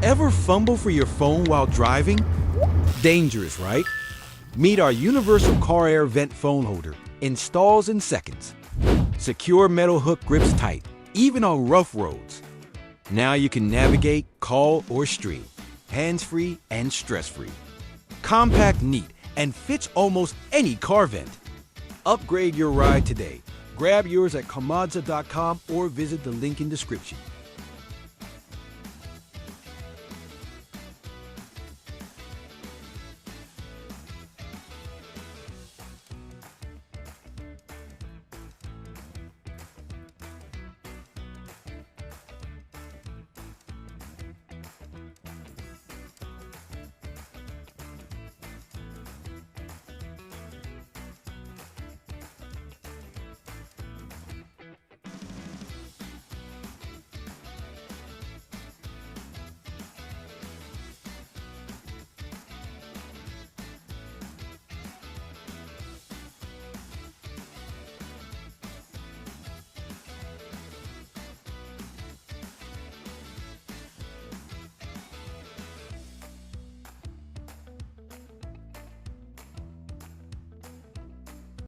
Ever fumble for your phone while driving? Dangerous, right? Meet our universal car air vent phone holder. Installs in seconds. Secure metal hook grips tight, even on rough roads. Now you can navigate, call, or stream, hands-free and stress-free. Compact, neat, and fits almost any car vent. Upgrade your ride today. Grab yours at Carmodza.com or visit the link in description.